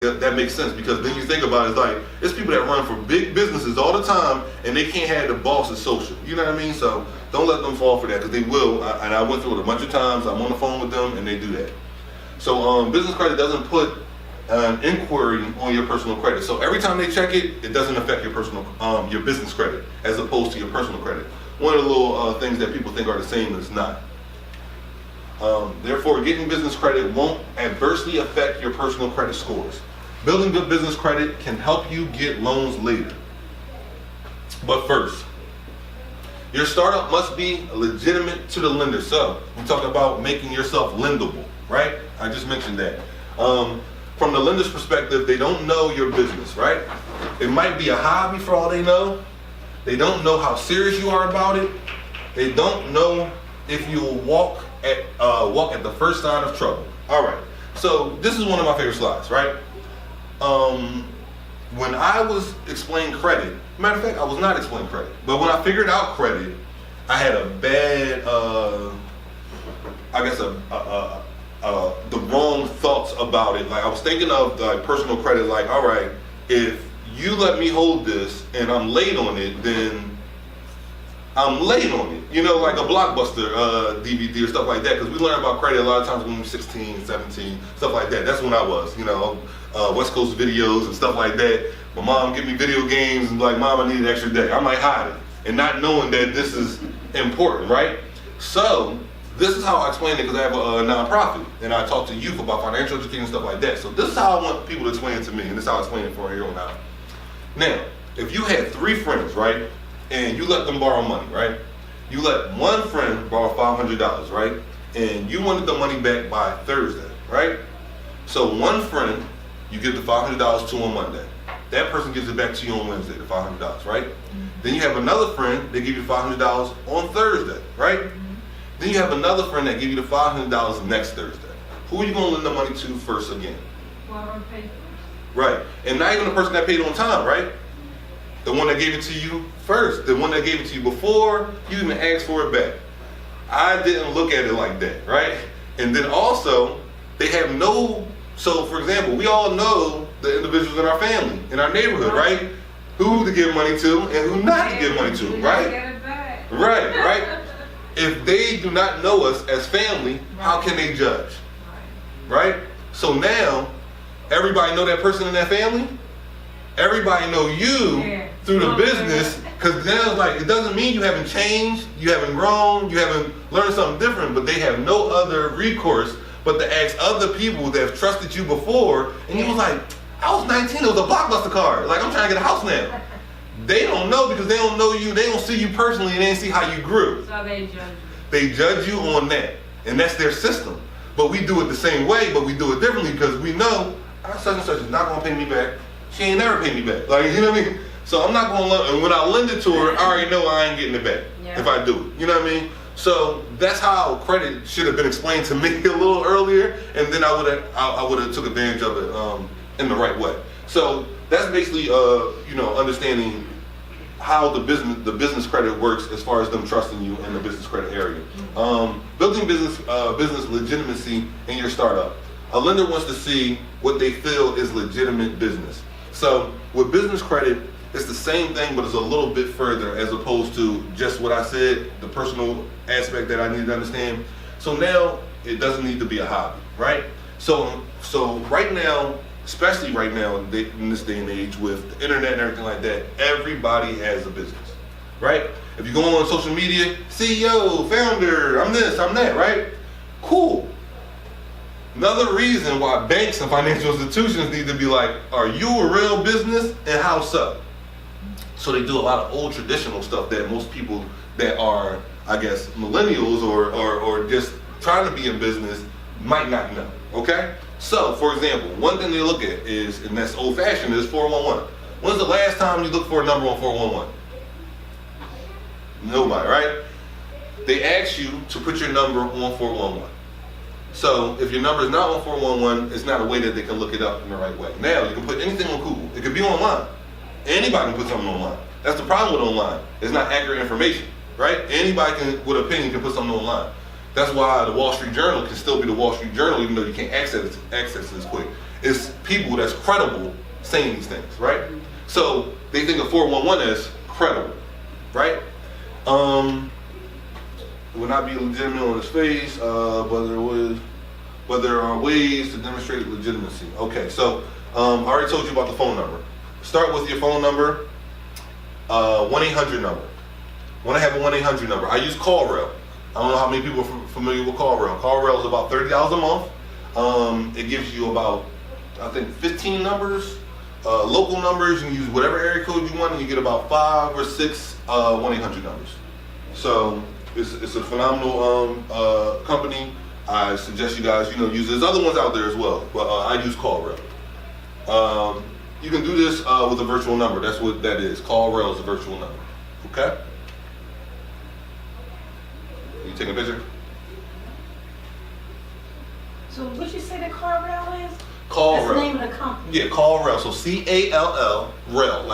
that makes sense, because then you think about it, it's like, it's people that run for big businesses all the time and they can't have the boss's social. You know what I mean? So don't let them fall for that, because they will. And I went through it a bunch of times. I'm on the phone with them and they do that. So business credit doesn't put an inquiry on your personal credit. So every time they check it, it doesn't affect your personal, your business credit, as opposed to your personal credit. One of the little things that people think are the same is not. Therefore, getting business credit won't adversely affect your personal credit scores. Building good business credit can help you get loans later. But first, your startup must be legitimate to the lender. So we talk about making yourself lendable, right? I just mentioned that. From the lender's perspective, they don't know your business, right? It might be a hobby for all they know. They don't know how serious you are about it. They don't know if you'll walk at the first sign of trouble. All right. So this is one of my favorite slides, right? When I was explaining credit, matter of fact, I was not explaining credit, but when I figured out credit, I had a bad, the wrong thoughts about it. Like, I was thinking of like personal credit, like, all right, if you let me hold this and I'm late on it, then I'm late on it. You know, like a Blockbuster DVD or stuff like that, because we learn about credit a lot of times when we were 16, 17, stuff like that. That's when I was, you know, West Coast videos and stuff like that. My mom give me video games and like, Mom, I need an extra day. I might hide it, and not knowing that this is important, right? So this is how I explain it, because I have a nonprofit and I talk to youth about financial education and stuff like that. So this is how I want people to explain it to me, and this is how I explain it for here on out. Now, if you had 3 friends, right, and you let them borrow money, right? You let one friend borrow $500, right? And you wanted the money back by Thursday, right? So one friend, you give the $500 to on Monday. That person gives it back to you on Wednesday, the $500, right? Then you have another friend, they give you $500 on Thursday, right? Then you have another friend that give you the $500 next Thursday. Who are you going to lend the money to first again? Whoever paid first. Right. And not even the person that paid on time, right? The one that gave it to you first. The one that gave it to you before you even asked for it back. I didn't look at it like that, right? And then also, they have no, so for example, we all know the individuals in our family, in our neighborhood, right? Who to give money to and who not to give money to, right? Right. If they do not know us as family, how can they judge? Right? So now, everybody know that person in that family? Everybody know you through the business, because then it's like, it doesn't mean you haven't changed, you haven't grown, you haven't learned something different, but they have no other recourse but to ask other people that have trusted you before. And you was like, I was 19, it was a Blockbuster card. Like, I'm trying to get a house now. They don't know, because they don't know you, they don't see you personally, and they didn't see how you grew. So they judge you. They judge you on that, and that's their system. But we do it the same way, but we do it differently, because we know such and such is not gonna pay me back. She ain't never paid me back. Like, you know what I mean? So I'm not gonna lend, and when I lend it to her, I already know I ain't getting it back if I do it. You know what I mean? So that's how credit should have been explained to me a little earlier, and then I would have took advantage of it in the right way. So that's basically you know, understanding how the business credit works as far as them trusting you in the business credit area. Building business legitimacy in your startup. A lender wants to see what they feel is legitimate business. So with business credit, it's the same thing, but it's a little bit further, as opposed to just what I said, the personal aspect that I need to understand. So now it doesn't need to be a hobby, right? So right now, especially right now in this day and age with the internet and everything like that, everybody has a business, right? If you go on social media, CEO, founder, I'm this, I'm that, right? Cool. Another reason why banks and financial institutions need to be like, are you a real business, and how so? So they do a lot of old traditional stuff that most people that are, I guess, millennials or just trying to be in business might not know, okay? So, for example, one thing they look at is, and that's old fashioned, is 411. When's the last time you looked for a number on 411? Nobody, right? They ask you to put your number on 411. So if your number is not on 411, it's not a way that they can look it up in the right way. Now, you can put anything on Google. It could be online. Anybody can put something online. That's the problem with online. It's not accurate information, right? Anybody with an opinion can put something online. That's why the Wall Street Journal can still be the Wall Street Journal, even though you can't access it as quick. It's people that's credible saying these things, right? So they think of 411 as credible, right? It would not be legitimate on its face, but there are ways to demonstrate legitimacy. Okay, so I already told you about the phone number. Start with your phone number, 1-800 number. When I have a 1-800 number, I use CallRail. I don't know how many people are familiar with CallRail. CallRail is about $30 a month. It gives you about, I think, 15 numbers, local numbers. You can use whatever area code you want, and you get about 5 or 6 1-800 numbers. So it's a phenomenal company. I suggest you guys, use. There's other ones out there as well, but I use CallRail. You can do this with a virtual number. That's what that is. CallRail is a virtual number. Okay. You take a picture? So what you say the CallRail is? CallRail. That's the name of the company. Yeah, CallRail. So CALL, rail, like